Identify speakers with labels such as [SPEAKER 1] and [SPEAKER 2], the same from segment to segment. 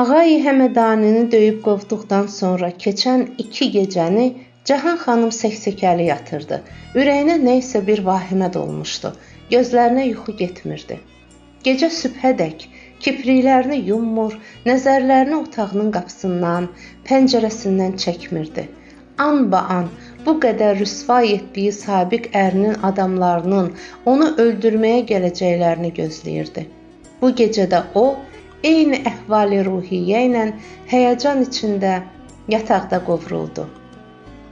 [SPEAKER 1] Ağay Həmədanini döyüb qovduqdan sonra keçən 2 gecəni Cahan xanım səksəkəli yatırdı. Ürəyinə nə isə bir vahimə dolmuşdu. Gözlərinə yuxu getmirdi. Gecə sübhədək kipriklərini yummur, nəzərlərini otağının qapısından, pəncərəsindən çəkmirdi. An bu qədər rüsva etdiyi sabiq ərinin adamlarının onu öldürməyə gələcəklərini gözləyirdi. Bu gecədə o, eyni əhval-i ruhiyyə ilə həyəcan içində yataqda qovruldu.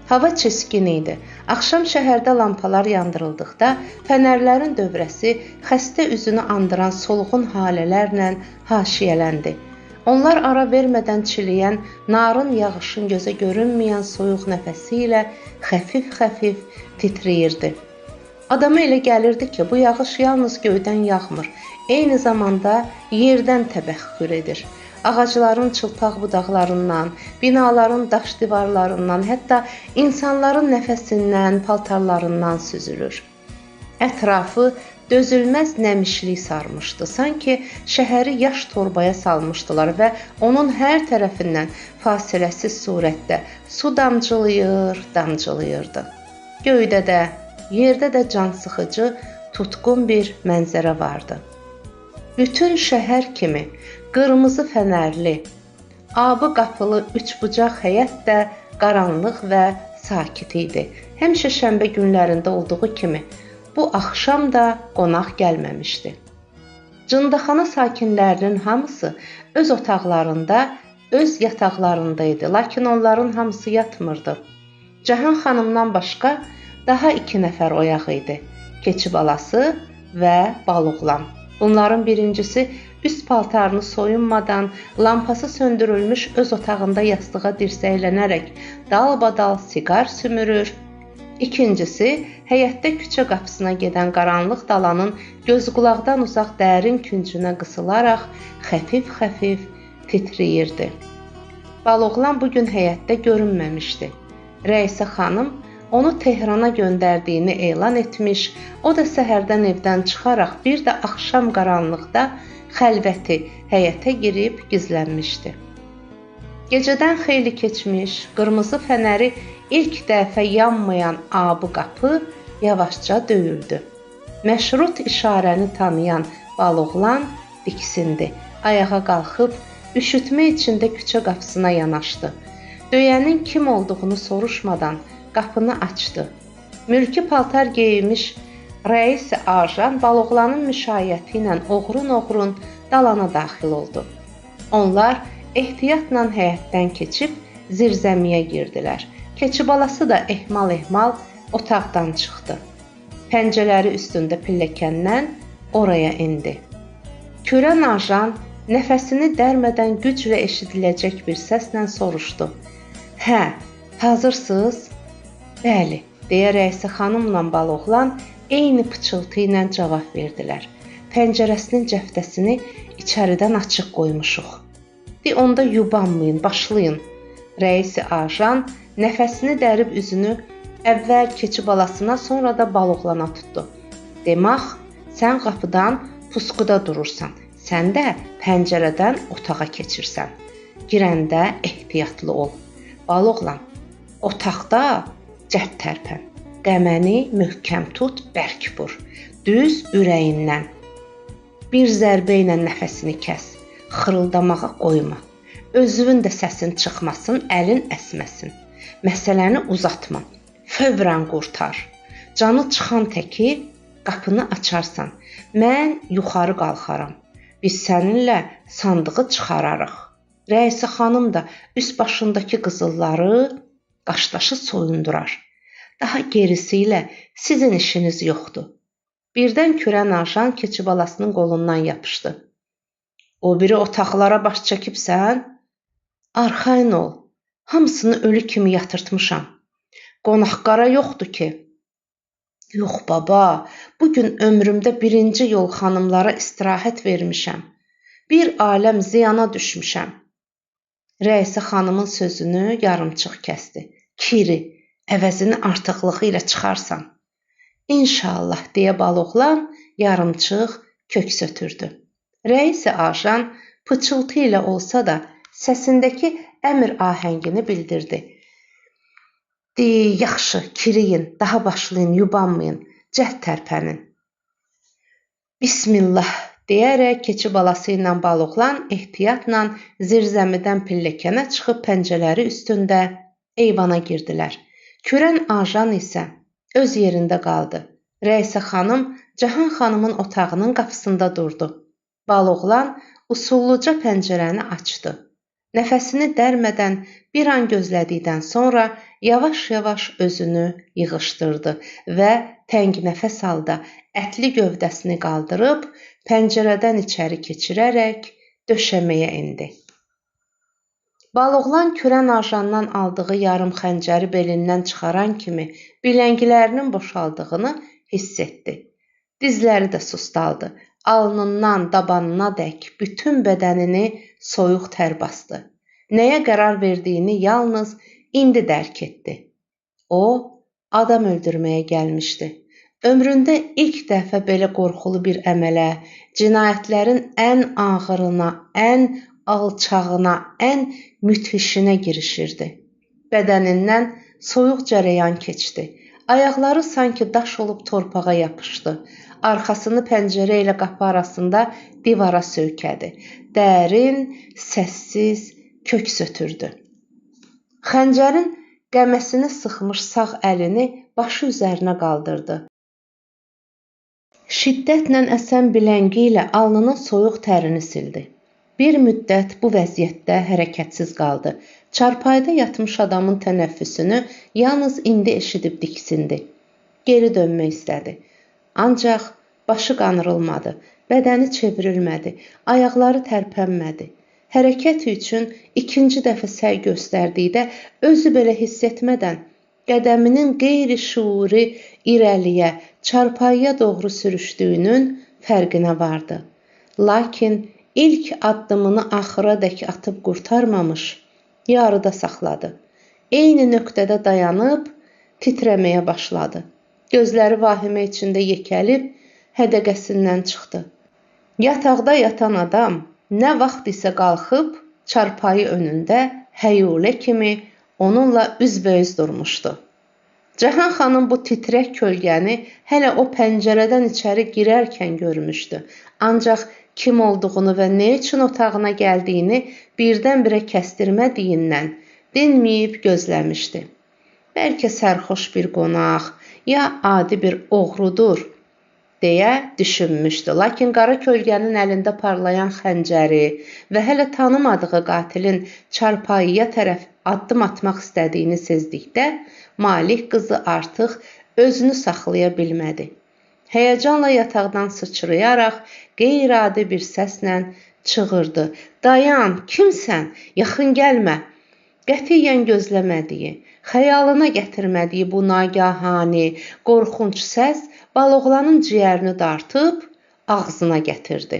[SPEAKER 1] Hava çiskin idi. Axşam şəhərdə lampalar yandırıldıqda fənərlərin dövrəsi xəstə üzünü andıran solğun halələrlə haşiyələndi. Onlar ara vermədən çiləyən narın yağışın gözə görünməyən soyuq nəfəsi ilə xəfif-xəfif titrəyirdi. Adama elə gəlirdi ki, bu yağış yalnız göydən yağmır, eyni zamanda yerdən təbəxxür edir. Ağacların çılpaq budaqlarından, binaların daş divarlarından, hətta insanların nəfəsindən, paltarlarından süzülür. Ətrafı dözülməz nəmişlik sarmışdı. Sanki şəhəri yaş torbaya salmışdılar və onun hər tərəfindən fasiləsiz surətdə su damcılayırdı. Göydə də, yerdə də cansıxıcı, tutqun bir mənzərə vardı. Bütün şəhər kimi qırmızı fənərli, abı qapılı üçbucaq həyət də qaranlıq və sakit idi. Həmişə şənbə günlərində olduğu kimi bu axşam da qonaq gəlməmişdi. Cındaxana sakinlərinin hamısı öz otaqlarında, öz yataqlarında idi, lakin onların hamısı yatmırdı. Cahan xanımdan başqa daha 2 nəfər oyaq idi. Keçi balası və Balıqlan. Bunların birincisi üst paltarını soyunmadan, lampası söndürülmüş öz otağında yastığa dirsəklənərək dalbadal siqar sümürür. İkincisi, həyətdə küçə qapısına gedən qaranlıq dalanın göz-qulaqdan uzaq dərin küncünə qısılaraq xəfif-xəfif titrəyirdi. Balıqlan bugün həyətdə görünməmişdi. Rəisə xanım onu Tehrana göndərdiyini elan etmiş, o da səhərdən evdən çıxaraq bir də axşam qaranlıqda xəlvəti həyətə girib gizlənmişdi. Gecədən xeyli keçmiş, qırmızı fənəri ilk dəfə yanmayan abı qapı yavaşca döyüldü. Məşrut işarəni tanıyan Balıqlan diksindi. Ayağa qalxıb, üşütmə içində küçə qapısına yanaşdı. Döyənin kim olduğunu soruşmadan qapını açdı. Mülki paltar geyinmiş rəis ajan Balıqlanın müşayiəti ilə oğrun-oğrun dalana daxil oldu. Onlar ehtiyatla həyətdən keçib zirzəmiyə girdilər. Keçi balası da ehmal-ehmal otaqdan çıxdı. Pəncələri üstündə pilləkəndən oraya indi. Kürən ajan nəfəsini dərmədən güclə eşidiləcək bir səslə soruşdu. Hə, hazırsınız? Bəli, deyə rəisə xanımla Balıqlan eyni pıçıltı ilə cavab verdilər. Pəncərəsinin cəftəsini içəridən açıq qoymuşuq. Onda yubanmayın, başlayın. Rəisi ajan nəfəsini dərib üzünü əvvəl keçi balasına, sonra da Balıqlana tutdu. Demək, sən qapıdan pusquda durursan, sən də pəncərədən otağa keçirsən. Girəndə ehtiyatlı ol. Balıqlan, otaqda cəhd tərpən. Qəməni möhkəm tut, bərk vur. Düz ürəyindən. Bir zərbə ilə nəfəsini kəs. Xırıldamağa qoyma. Özünün də səsin çıxmasın, əlin əsməsin. Məsələni uzatma. Fövvrən qurtar. Canı çıxan təki qapını açarsan. Mən yuxarı qalxaram. Biz səninlə sandığı çıxararıq. Rəisə xanım da üst başındakı qızılları qaşdaşı soyundurar. Daha gerisi ilə sizin işiniz yoxdur. Birdən kürən ajan keçi balasının qolundan yapışdı. O biri otaqlara baş çəkibsən? Arxayın ol. Hamısını ölü kimi yatırtmışam. Qonaq-qara yoxdur ki. Yox baba, bugün ömrümdə 1-ci yol xanımlara istirahət vermişəm. Bir aləm ziyana düşmüşəm. Rəisə xanımın sözünü yarımçıq kəsdi. Kiri, əvəzini artıqlığı ilə çıxarsan. İnşallah, deyə Balıqlan yarımçıq köks ötürdü. Rəis ajan pıçıltı ilə olsa da səsindəki əmr ahəngini bildirdi. Yaxşı, kiriyin, daha başlayın, yubanmayın, cəhd tərpənin. Bismillah deyərək keçi balası ilə Baloğlan ehtiyatla zirzəmidən pilləkənə çıxıb pəncələri üstündə eyvana girdilər. Kürən ajan isə öz yerində qaldı. Rəisə xanım Cahan xanımın otağının qapısında durdu. Baloğlan usulluca pəncərəni açdı. Nəfəsini dərmədən bir an gözlədikdən sonra yavaş-yavaş özünü yığışdırdı və təng nəfəs halda ətli gövdəsini qaldırıb pəncərədən içəri keçirərək döşəməyə endi. Baloğlan kürən ajandan aldığı yarım xəncəri belindən çıxaran kimi biləngilərinin boşaldığını hiss etdi. Dizləri də sustaldı. Alnından dabanına dək bütün bədənini soyuq tər bastı. Nəyə qərar verdiyini yalnız indi dərk etdi. O, adam öldürməyə gəlmişdi. Ömründə ilk dəfə belə qorxulu bir əmələ, cinayətlərin ən ağırına, ən alçağına, ən müthişinə girişirdi. Bədənindən soyuq cərəyan keçdi. Ayaqları sanki daş olub torpağa yapışdı. Arxasını pəncərə ilə qapı arasında divara söykədi. Dərin, səssiz köks ötürdü. Xəncərin qəməsini sıxmış sağ əlini başı üzərinə qaldırdı. Şiddətlə əsən biləngi ilə alnının soyuq tərini sildi. Bir müddət bu vəziyyətdə hərəkətsiz qaldı. Çarpayıda yatmış adamın tənəffüsünü yalnız indi eşidib diksindi. Geri dönmək istədi. Ancaq başı qanırılmadı, bədəni çevrilmədi, ayaqları tərpənmədi. Hərəkət üçün ikinci dəfə səy göstərdikdə özü belə hiss etmədən qədəminin qeyri-şuuri irəliyə, çarpayıya doğru sürüşdüyünün fərqinə vardı. Lakin ilk addımını axıradək atıb qurtarmamış, yarıda saxladı. Eyni nöqtədə dayanıb titrəməyə başladı. Gözləri vahimə içində yekəlib hədəqəsindən çıxdı. Yataqda yatan adam nə vaxt isə qalxıb çarpayı önündə həyulə kimi onunla üzbəüz durmuşdu. Cahan xanım bu titrək kölgəni hələ o pəncərədən içəri girərkən görmüşdü. Ancaq kim olduğunu və nə üçün otağına gəldiyini birdən-birə kəstirmədiyindən dinməyib gözləmişdi. Bəlkə sərxoş bir qonaq, ya adi bir oğrudur, deyə düşünmüşdü. Lakin qara kölgənin əlində parlayan xəncəri və hələ tanımadığı qatilin çarpayıya tərəf addım atmaq istədiyini sezdikdə, Malik qızı artıq özünü saxlaya bilmədi. Həyəcanla yataqdan sıçrayaraq qeyri-adi bir səslə çığırdı. Dayan, kimsən? Yaxın gəlmə. Qətiyyən gözləmədiyi, xəyalına gətirmədiyi bu nagahani, qorxunc səs Baloğlanın ciyərini dartıb ağzına gətirdi.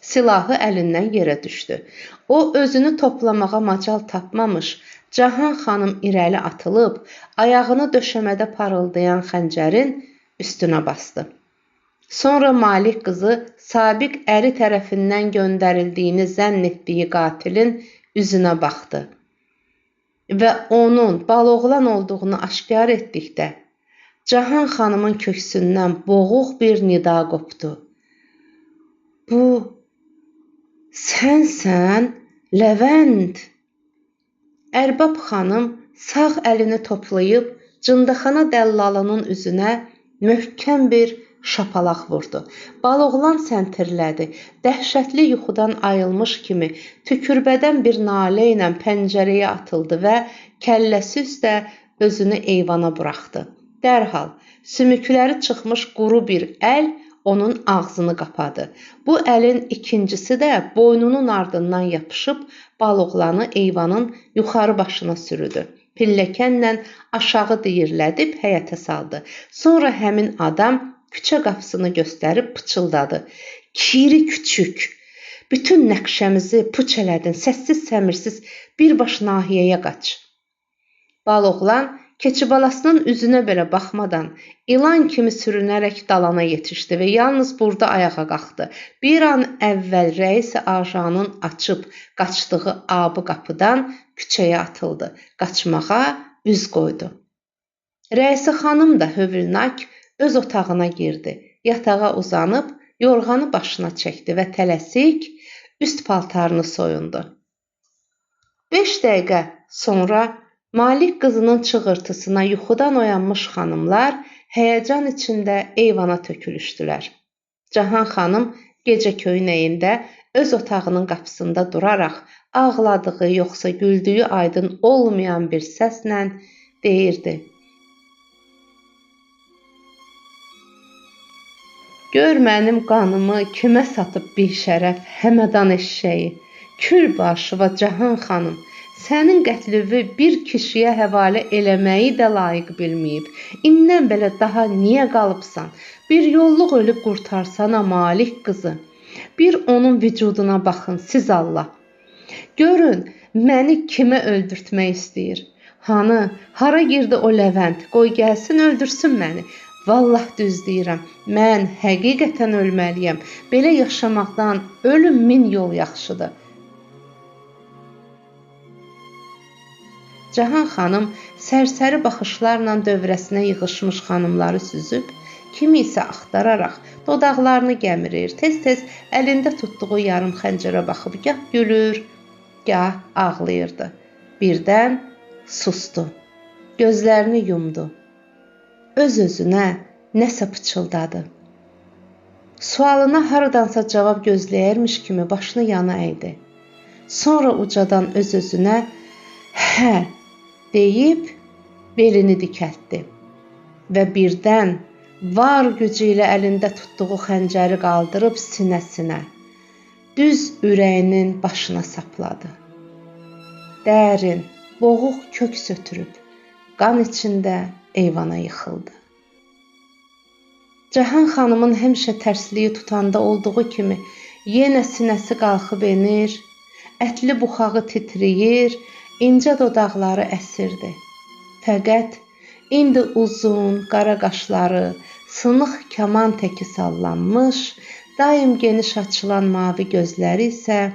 [SPEAKER 1] Silahı əlindən yerə düşdü. O, özünü toplamağa macal tapmamış, Cahan xanım irəli atılıb, ayağını döşəmədə parıldayan xəncərin üstünə bastı. Sonra Malik qızı sabiq əri tərəfindən göndərildiyini zənn etdiyi qatilin üzünə baxdı və onun Baloğlan olduğunu aşkar etdikdə Cahan xanımın köksündən boğuq bir nida qopdu. Bu, sənsən, Ləvənd. Ərbab xanım sağ əlini toplayıb cındaxana dəllalının üzünə möhkəm bir şapalaq vurdu. Baloğlan səntirlədi. Dəhşətli yuxudan ayılmış kimi tükürbədən bir nalə ilə pəncərəyə atıldı və kəlləsi üstə özünü eyvana buraxdı. Dərhal sümükləri çıxmış quru bir əl onun ağzını qapadı. Bu əlin ikincisi də boynunun ardından yapışıb Baloğlanı eyvanın yuxarı başına sürüdü. Pilləkənlə aşağı diyirlədib həyətə saldı. Sonra həmin adam küçə qapısını göstərib pıçıldadı. Kiri küçük, bütün nəqşəmizi puç elədin, səssiz səmirsiz birbaş nahiyəyə qaç. Baloğlan keçibalasının üzünə belə baxmadan ilan kimi sürünərək dalana yetişdi və yalnız burada ayağa qalxdı. Bir an əvvəl rəis ajanın açıb qaçdığı abı qapıdan küçəyə atıldı. Qaçmağa üz qoydu. Rəisi xanım da hövülnak öz otağına girdi. Yatağa uzanıb yorğanı başına çəkdi və tələsik üst paltarını soyundu. 5 dəqiqə sonra Malik qızının çığırtısına yuxudan oyanmış xanımlar həyəcan içində eyvana tökülüşdülər. Cahan xanım gecə köynəyində öz otağının qapısında duraraq ağladığı yoxsa güldüyü aydın olmayan bir səslə deyirdi: "Gör mənim qanımı kimə satıb bir şərəf həmədan eşşəyi, Külbaşı və Cahan xanım, sənin qətlüvü bir kişiyə həvalə eləməyi də layiq bilməyib. İndən belə daha niyə qalıbsan? Bir yolluq ölüb qurtarsana Malik qızı. Bir onun vücuduna baxın siz Allah. Görün məni kimə öldürtmək istəyir? Hanı, hara girdi o Levent? Qoy gəlsin öldürsün məni. Vallah düz deyirəm, mən həqiqətən ölməliyəm. Belə yaşamaqdan ölüm min yol yaxşıdır." Cahan xanım sərsəri baxışlarla dövrəsinə yığışmış xanımları süzüb, kimi isə axtararaq dodaqlarını gəmirir, tez-tez əlində tutduğu yarım xəncərə baxıb gah gülür, gah ağlayırdı. Birdən susdu, gözlərini yumdu. Öz-özünə nəsə pıçıldadı. Sualına haradansa cavab gözləyərmiş kimi başını yana əydi. Sonra ucadan öz-özünə "hə" deyib belini dikəltdi və birdən var gücü ilə əlində tutduğu xəncəri qaldırıb sinəsinə, düz ürəyinin başına sapladı. Dərin, boğuq köks ötürüb, qan içində eyvana yıxıldı. Cahan xanımın həmişə tərsliyi tutanda olduğu kimi yenə sinəsi qalxıb enir, ətli buxağı titrəyir, incə dodaqları əsirdi. Fəqət indi uzun, qara qaşları, sınıq kaman təki sallanmış, daim geniş açılan mavi gözləri isə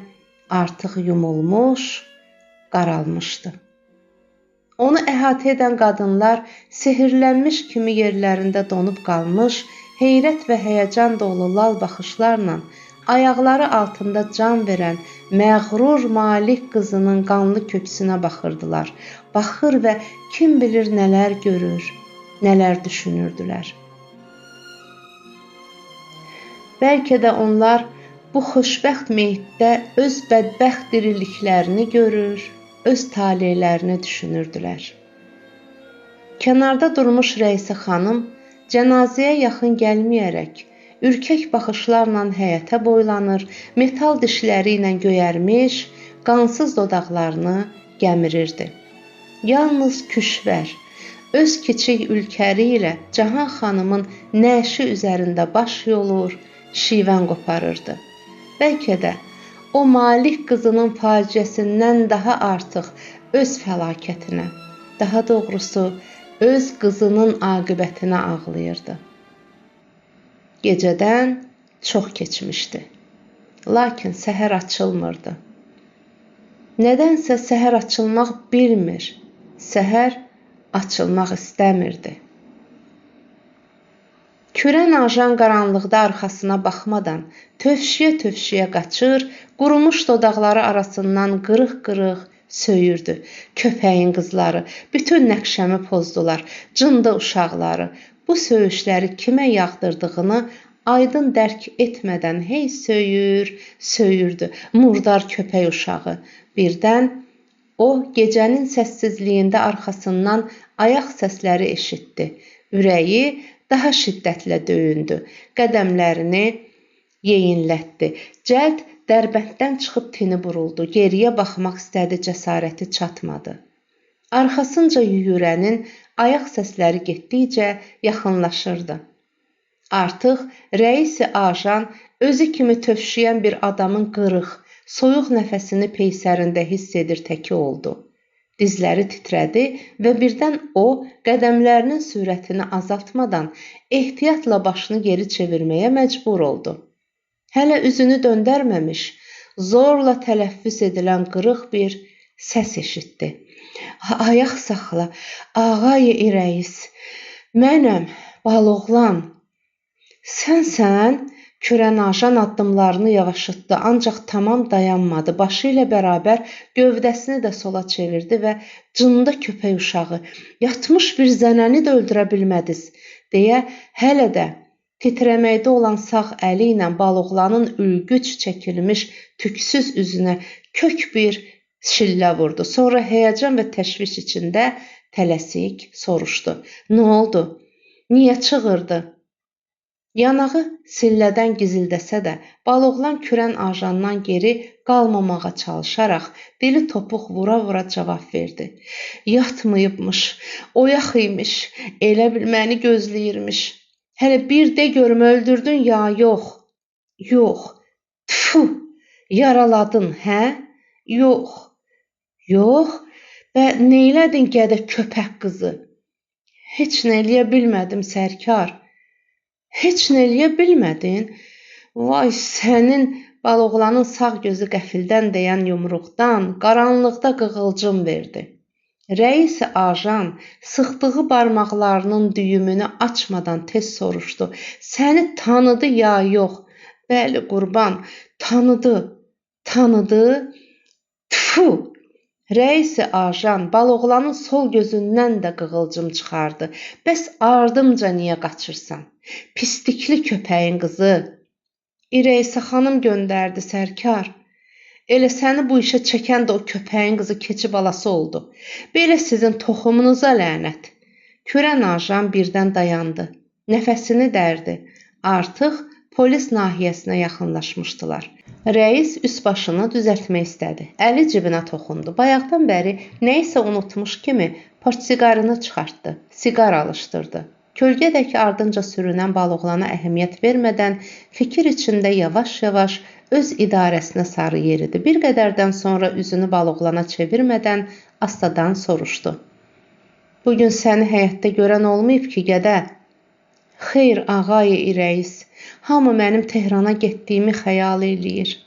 [SPEAKER 1] artıq yumulmuş, qaralmışdı. Onu əhatə edən qadınlar sehirlənmiş kimi yerlərində donub qalmış, heyrət və həyəcan dolu lal baxışlarla ayaqları altında can verən məğrur Malik qızının qanlı köksünə baxırdılar. Baxır və kim bilir nələr görür, nələr düşünürdülər. Bəlkə də onlar bu xoşbəxt meyitdə öz bədbəxt diriliklərini görür, öz taleylərini düşünürdülər. Kənarda durmuş rəisi xanım cənazəyə yaxın gəlməyərək, ürkək baxışlarla həyətə boylanır, metal dişləri ilə göyərmiş, qansız dodaqlarını gəmirirdi. Yalnız Küşvər öz kiçik ülkəri ilə Cahan xanımın nəşi üzərində baş yolur, şivən qoparırdı. Bəlkə də o Malik qızının faciəsindən daha artıq öz fəlakətinə, daha doğrusu öz qızının aqibətinə ağlayırdı. Gecədən çox keçmişdi. Lakin səhər açılmırdı. Nədənsə səhər açılmaq bilmir, səhər açılmaq istəmirdi. Kürən ajan qaranlıqda arxasına baxmadan tövşüyə-tövşüyə qaçır, qurumuş dodaqları arasından qırıq-qırıq söyürdü. Köpəyin qızları bütün nəqşəmi pozdular, cındı uşaqları. Bu söyüşləri kimə yağdırdığını aydın dərk etmədən hey söyürdü. Murdar köpək uşağı. Birdən o gecənin səssizliyində arxasından ayaq səsləri eşitdi. Ürəyi daha şiddətlə döyündü. Qədəmlərini yeyinlətdi. Cəld dərbənddən çıxıb tini buruldu. Geriyə baxmaq istədi, cəsarəti çatmadı. Arxasınca yüyürənin ayaq səsləri getdikcə yaxınlaşırdı. Artıq rəisi ajan özü kimi tövşüyən bir adamın qırıq, soyuq nəfəsini peysərində hiss edir təki oldu. Dizləri titrədi və birdən o, qədəmlərinin sürətini azaltmadan ehtiyatla başını geri çevirməyə məcbur oldu. Hələ üzünü döndərməmiş, zorla tələffüz edilən qırıq bir səs eşitdi. Ayaq saxla, ağay rəis, mənəm, Baloğlan. Sənsən? Kürən ajan addımlarını yavaşıtdı, ancaq tamam dayanmadı. Başı ilə bərabər gövdəsini də sola çevirdi və cında köpək uşağı, yatmış bir zənəni də öldürə bilmədiz, deyə hələ də titrəməkdə olan sağ əli ilə Baloğlanın ülgüc çəkilmiş tüksüz üzünə kök bir şillə vurdu. Sonra həyəcan və təşviş içində tələsik soruşdu. Nə oldu? Niyə çığırdı? Yanağı sillədən gizildəsə də, Baloğlan kürən ajandan geri qalmamağa çalışaraq dili topuq vura-vura cavab verdi. Yatmayıbmış, oyaq imiş, elə bil məni gözləyirmiş. Hələ bir de görüm öldürdün ya yox? Yox. Tfu, yaraladın, hə? Yox. Yox. Və neylədin gədə köpək qızı? Heç nə eləyə bilmədim, sərkar. Heç nə eləyə bilmədin? Vay sənin, Baloğlanın sağ gözü qəfildən deyən yumruqdan qaranlıqda qığılcım verdi. Rəis ajan sıxdığı barmaqlarının düyümünü açmadan tez soruşdu. Səni tanıdı ya yox? Bəli qurban, tanıdı. Tanıdı? Tfu! Rəis ajan Baloğlanın sol gözündən də qığılcım çıxardı. Bəs ardımca niyə qaçırsan? Pislikli köpəyin qızı. İreysə xanım göndərdi, sərkar. Elə səni bu işə çəkən də o köpəyin qızı keçi balası oldu. Belə sizin toxumunuza lənət. Kürən ajan birdən dayandı. Nəfəsini dərdi. Artıq polis nahiyəsinə yaxınlaşmışdılar. Rəis üst başını düzəltmək istədi. Əli cibinə toxundu. Bayaqdan bəri nəyisə unutmuş kimi portsiqarını çıxartdı. Siqar alışdırdı. Kölgədəki ardınca sürünən Baloğlana əhəmiyyət vermədən fikir içində yavaş-yavaş öz idarəsinə sarı yeridi. Bir qədərdən sonra üzünü Baloğlana çevirmədən astadan soruşdu. Bugün səni həyətdə görən olmayıb ki, gədə? Xeyr, ağay rəis. Hamı mənim Tehrana getdiyimi xəyal eləyir.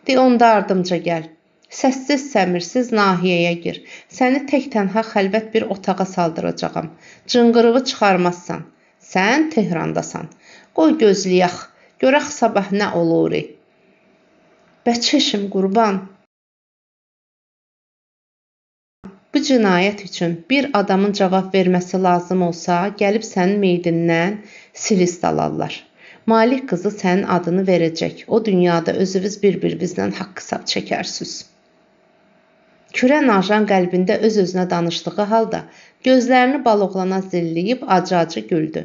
[SPEAKER 1] De, onda ardımca gəl. Səssiz səmirsiz nahiyəyə gir. Səni tək-tənha xəlvət bir otağa saldıracağam. Cınqırığı çıxarmazsan. Sən Tehrandasan. Qoy gözləyək. Görək sabah nə olur. Bəçəşim qurban. Bu cinayət üçün bir adamın cavab verməsi lazım olsa, gəlib sənin meydindən silist alarlar. Malik qızı sənin adını verəcək. O dünyada özünüz bir-birinizdən haqq-hesab çəkərsiniz. Kürən ajan qəlbində öz-özünə danışdığı halda gözlərini Baloğlana zilləyib acı-acı güldü.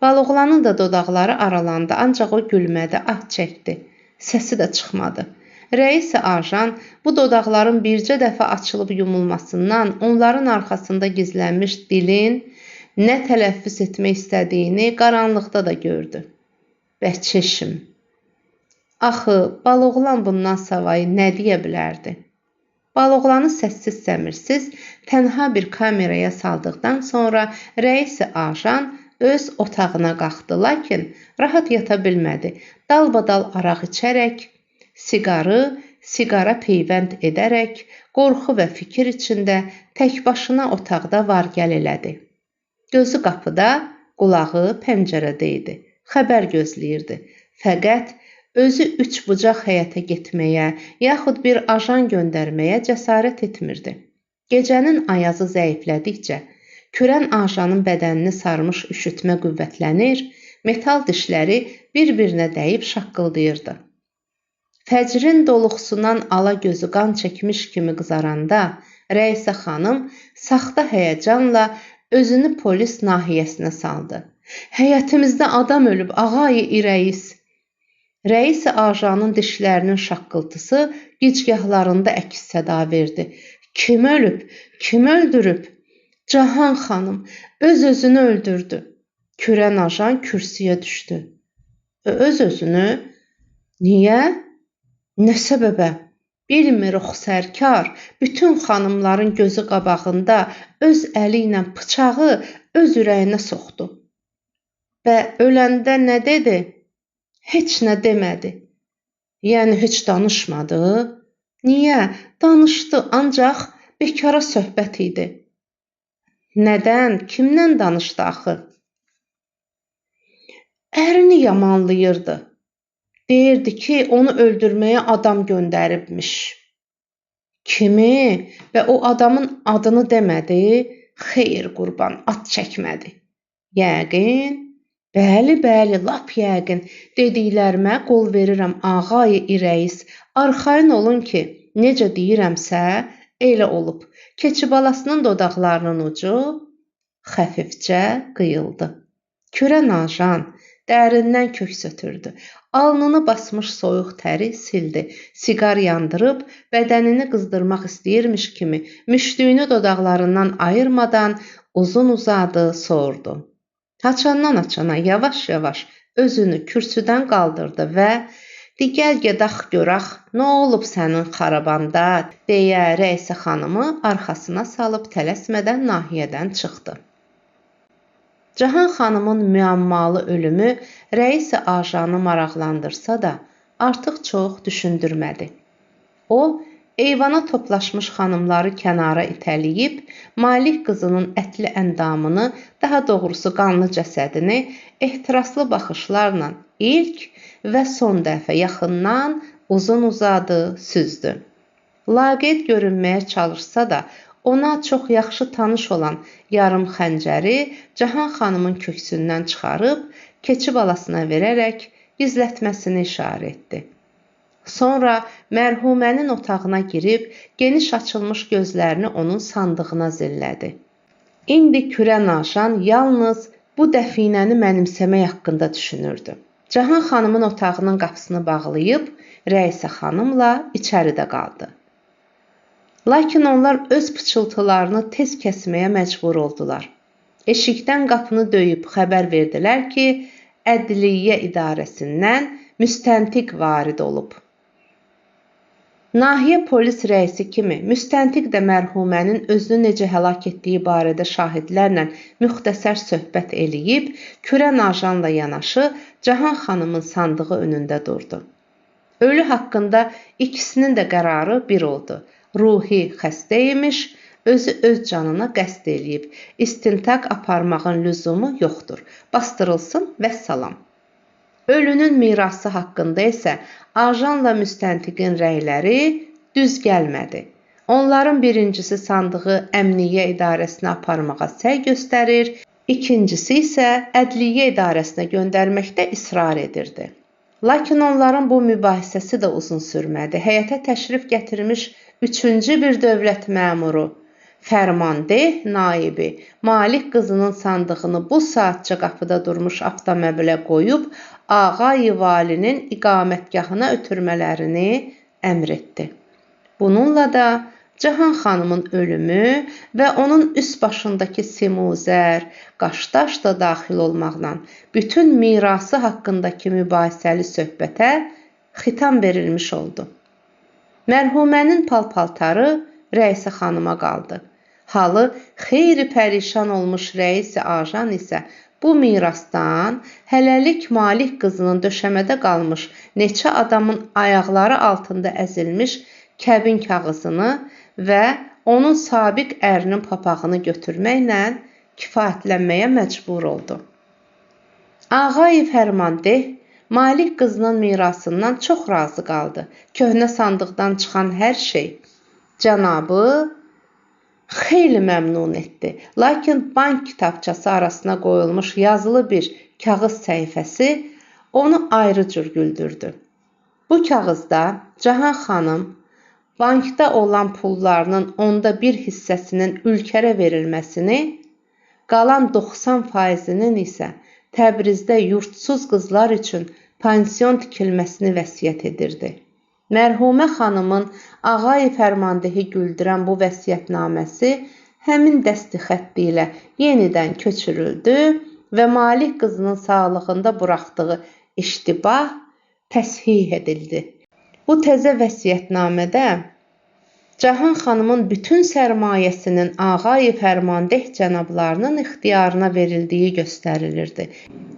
[SPEAKER 1] Baloğlanın da dodaqları aralandı, ancaq o gülmədi, ah çəkdi. Səsi də çıxmadı. Rəis ajan bu dodaqların bircə dəfə açılıb yumulmasından onların arxasında gizlənmiş dilin nə tələffüz etmək istədiyini qaranlıqda da gördü. Bəçəşim. Axı, Baloğlan bundan savayı nə deyə bilərdi? Baloğlanı səssiz səmirsiz tənha bir kameraya saldıqdan sonra rəis ajan öz otağına qalxdı, lakin rahat yata bilmədi. Dalbadal araq içərək, siqara peyvənd edərək, qorxu və fikir içində tək başına otaqda var-gəl elədi. Gözü qapıda, qulağı pəncərədə idi. Xəbər gözləyirdi. Fəqət özü üçbucaq həyətə getməyə, yaxud bir ajan göndərməyə cəsarət etmirdi. Gecənin ayazı zəiflədikcə, kürən ajanın bədənini sarmış üşütmə qüvvətlənir, metal dişləri bir-birinə dəyib şaqqıldayırdı. Fəcrin doluxsundan ala gözü qan çəkmiş kimi qızaranda, Rəisə xanım saxta həyəcanla özünü polis nahiyəsinə saldı. Həyətimizdə adam ölüb, ağay rəis. Rəis ajanın dişlərinin şaqqıltısı gicgahlarında əks-səda verdi. Kim ölüb? Kim öldürüb? Cahan xanım öz-özünü öldürdü. Kürən ajan kürsüyə düşdü. Öz-özünü? Niyə? Nə səbəbə? Bilmir oxsərkar, bütün xanımların gözü qabağında öz əli ilə bıçağı öz ürəyinə soxdu. Və öləndə nə dedi? Heç nə demədi. Yəni heç danışmadı. Niyə? Danışdı, ancaq bekara söhbət idi. Nədən? Kimlə danışdı axı? Ərini yamanlayırdı. Deyirdi ki, onu öldürməyə adam göndəribmiş. Kimi? Və o adamın adını demədi. Xeyr qurban, at çəkmədi. Yəqin? Bəli, lap yəqin. Dediklərimə qol verirəm, ağay İrəis. Arxayın olun ki, necə deyirəmsə, elə olub. Keçi balasının dodaqlarının ucu xəfifcə qıyıldı. Kürən ajan dərindən köks ötürdü. Alnını basmış soyuq təri sildi. Siqar yandırıb bədənini qızdırmaq istəyirmiş kimi müştüyünü dodaqlarından ayırmadan uzun-uzadı sordu. Haçandan açana yavaş-yavaş özünü kürsüdən qaldırdı və "Di gəl gedək görək, nə olub sənin xarabanda?" deyə Rəisə xanımı arxasına salıb tələsmədən nahiyədən çıxdı. Cahan xanımın müəmmalı ölümü Rəis ajanı maraqlandırsa da, artıq çox düşündürmədi. O, eyvana toplaşmış xanımları kənara itələyib, Malik qızının ətli əndamını, daha doğrusu qanlı cəsədini ehtiraslı baxışlarla ilk və son dəfə yaxından uzun-uzadı süzdü. Laqeyd görünməyə çalışsa da, ona çox yaxşı tanış olan yarım xəncəri Cahan xanımın köksündən çıxarıb, keçi balasına verərək gizlətməsini işarə etdi. Sonra mərhumənin otağına girib, geniş açılmış gözlərini onun sandığına zillədi. İndi kürən ajan yalnız bu dəfinəni mənimsəmək haqqında düşünürdü. Cahan xanımın otağının qapısını bağlayıb, Rəisə xanımla içəridə qaldı. Lakin onlar öz pıçıltılarını tez kəsməyə məcbur oldular. Eşikdən qapını döyüb xəbər verdilər ki, Ədliyyə İdarəsindən müstəntiq varid olub. Nahiyə polis rəisi kimi müstəntiq də mərhumənin özünü necə həlak etdiyi barədə şahidlərlə müxtəsər söhbət eləyib, kürən ajanla yanaşı Cahan xanımın sandığı önündə durdu. Ölü haqqında ikisinin də qərarı bir oldu. Ruhi xəstə imiş, özü öz canına qəsd eləyib. İstintaq aparmağın lüzumu yoxdur. Bastırılsın və salam. Ölünün mirası haqqında isə ajanla müstəntiqin rəyləri düz gəlmədi. Onların birincisi sandığı Əmniyyə İdarəsinə aparmağa səy göstərir, ikincisi isə Ədliyyə İdarəsinə göndərməkdə israr edirdi. Lakin onların bu mübahisəsi də uzun sürmədi. Həyətə təşrif gətirmiş üçüncü bir dövlət məmuru, fərmandeh naibi, Malik qızının sandığını bu saatca qapıda durmuş avtomobilə qoyub, ağay valinin iqamətgahına ötürmələrini əmr etdi. Bununla da Cahan xanımın ölümü və onun üst başındakı simuzər, qaşdaş da daxil olmaqla bütün mirası haqqındakı mübahisəli söhbətə xitam verilmiş oldu. Mərhumənin pal-paltarı Rəisə xanıma qaldı. Halı xeyli pərişan olmuş Rəis ajan isə bu mirasdan hələlik Malik qızının döşəmədə qalmış neçə adamın ayaqları altında əzilmiş kəbin kağızını və onun sabiq ərinin papağını götürməklə kifayətlənməyə məcbur oldu. Ağay fərmandeh Malik qızının mirasından çox razı qaldı. Köhnə sandıqdan çıxan hər şey cənabı xeyli məmnun etdi. Lakin bank kitabçası arasına qoyulmuş yazılı bir kağız səhifəsi onu ayrı cür güldürdü. Bu kağızda Cahan xanım bankda olan pullarının onda bir hissəsinin ülkərə verilməsini, qalan 90%-nin isə Təbrizdə yurdsuz qızlar üçün pansion tikilməsini vəsiyyət edirdi. Mərhumə xanımın ağay fərmandehi güldürən bu vəsiyyətnaməsi həmin dəsti xətti ilə yenidən köçürüldü və Malik qızının sağlığında buraxdığı iştibah təshih edildi. Bu təzə vəsiyyətnamədə Cahan xanımın bütün sərmayəsinin Ağayev Fərmandeh cənablarının ixtiyarına verildiyi göstərilirdi.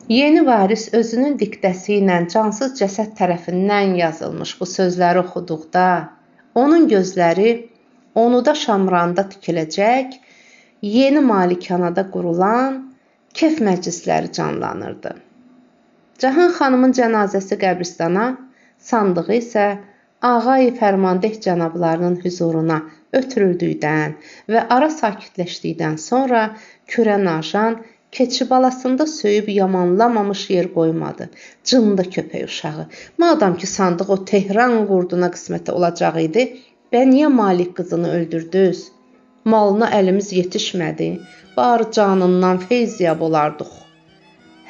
[SPEAKER 1] Yeni varis özünün diktəsi ilə cansız cəsəd tərəfindən yazılmış bu sözləri oxuduqda, onun gözləri Onuda Şamranda tikiləcək, yeni malikanada qurulan kef məclisləri canlanırdı. Cahan xanımın cənazəsi qəbristana, sandığı isə Ağayev Fərmandeh cənablarının hüzuruna ötürüldükdən və ara sakitləşdikdən sonra Kürən Ajan keçi balasında söyüb yamanlamamış yer qoymadı. Cındı köpək uşağı. Madam ki sandıq o Tehran qurduna qismətə olacaq idi, və niyə Malik qızını öldürdünüz? Malına əlimiz yetişmədi, bari canından feyziyab olardıq.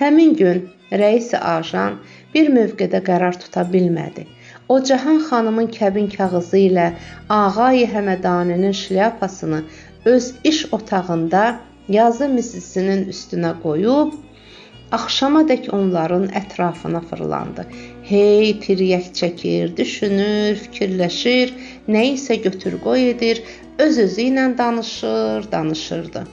[SPEAKER 1] Həmin gün rəis-i ajan bir mövqedə qərar tuta bilmədi. O Cahan xanımın kəbin kağızı ilə Ağayi Həmədaninin şlyapasını öz iş otağında yazı misisinin üstünə qoyub, axşamadək onların ətrafına fırlandı. Hey tiryək çəkir, düşünür, fikirləşir, nə isə götür-qoy edir, öz-özü ilə danışırdı.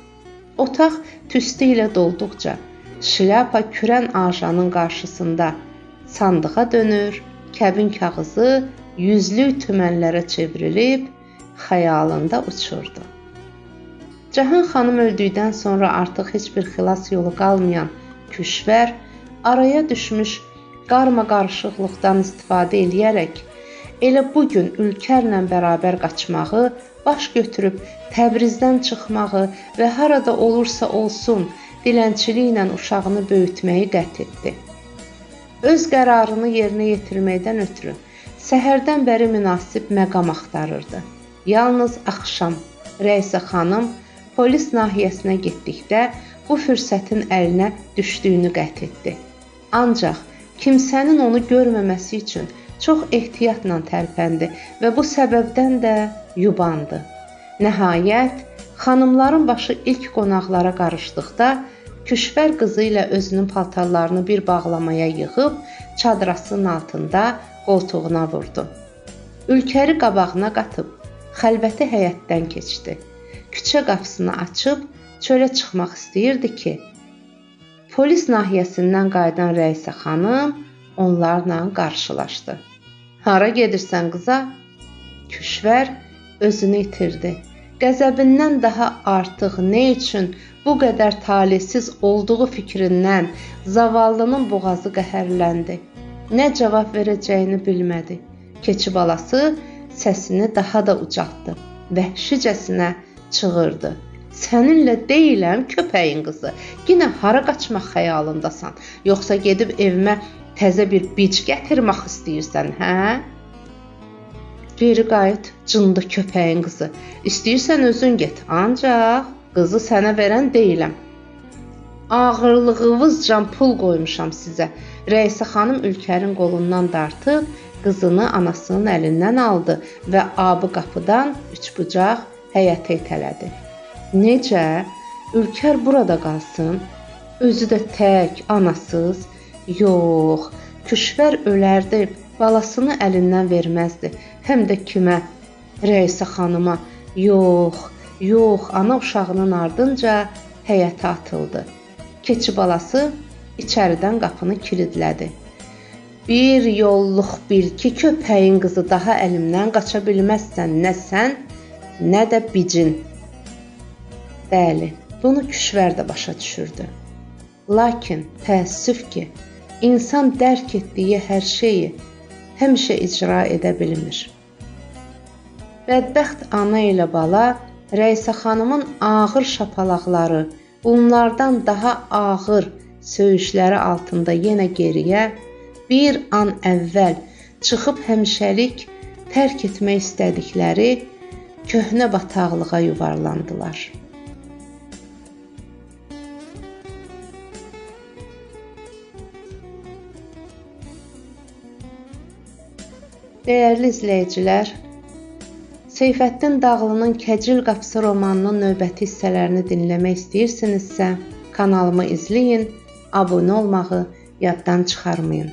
[SPEAKER 1] Otaq tüstü ilə dolduqca, şlyapa Kürən Ajanın qarşısında sandığa dönür, kəbin kağızı yüzlük tümənlərə çevrilib, xəyalında uçurdu. Cahan xanım öldükdən sonra artıq heç bir xilas yolu qalmayan Küşvər, araya düşmüş qarma-qarışıqlıqdan istifadə eləyərək, elə bugün Ülkərlə bərabər qaçmağı, baş götürüb Təbrizdən çıxmağı və harada olursa olsun, dilənçiliklə uşağını böyütməyi qət etdi. Öz qərarını yerinə yetirməkdən ötürü səhərdən bəri münasib məqam axtarırdı. Yalnız axşam Rəisə xanım polis nahiyəsinə getdikdə bu fürsətin əlinə düşdüyünü qət etdi. Ancaq kimsənin onu görməməsi üçün çox ehtiyatla tərpəndi və bu səbəbdən də yubandı. Nəhayət, xanımların başı ilk qonaqlara qarışdıqda Küşvər qızı ilə özünün paltarlarını bir bağlamaya yığıb, çadrasının altında qoltuğuna vurdu. Ülkəri qabağına qatıb, xəlvəti həyətdən keçdi. Küçə qapısını açıb, çölə çıxmaq istəyirdi ki, polis nahiyəsindən qayıdan Rəisə xanım onlarla qarşılaşdı. Hara gedirsən qıza? Küşvər özünü itirdi. Qəzəbindən daha artıq nə üçün bu qədər talihsiz olduğu fikrindən zavallının boğazı qəhərləndi. Nə cavab verəcəyini bilmədi. Keçi balası səsini daha da ucaltdı. Vəhşicəsinə çığırdı. Səninlə deyiləm köpəyin qızı. Yenə hara qaçmaq xəyalındasan? Yoxsa gedib evimə təzə bir bic gətirmək istəyirsən, hə? Geri qayıt, cındı köpəyin qızı. İstəyirsən özün get, ancaq qızı sənə verən deyiləm. Ağırlığınızca pul qoymuşam sizə. Rəisə xanım Ülkərin qolundan dartıb, qızını anasının əlindən aldı və abı qapıdan üçbucaq həyətə itələdi. Necə? Ülkər burada qalsın? Özü də tək, anasız? Yox, Küşvər ölərdi, balasını əlindən verməzdi. Həm də kimə? Rəisə xanıma. Yox, ana uşağının ardınca həyətə atıldı. Keçi balası içəridən qapını kilidlədi. Bir yolluq bil ki, köpəyin qızı daha əlimdən qaça bilməzsən, nə sən, nə də bicin. Bəli, bunu Küşvər də başa düşürdü. Lakin təəssüf ki, insan dərk etdiyi hər şeyi həmişə icra edə bilmir. Bədbəxt ana ilə bala Rəisə xanımın ağır şapalaqları, bunlardan daha ağır söyüşləri altında yenə geriyə, bir an əvvəl çıxıb həmişəlik tərk etmək istədikləri köhnə bataqlığa yuvarlandılar. Dəyərli izləyicilər, Seyfəddin Dağlının Kəcil Qapısı romanının növbəti hissələrini dinləmək istəyirsinizsə, kanalımı izləyin, abunə olmağı yaddan çıxarmayın.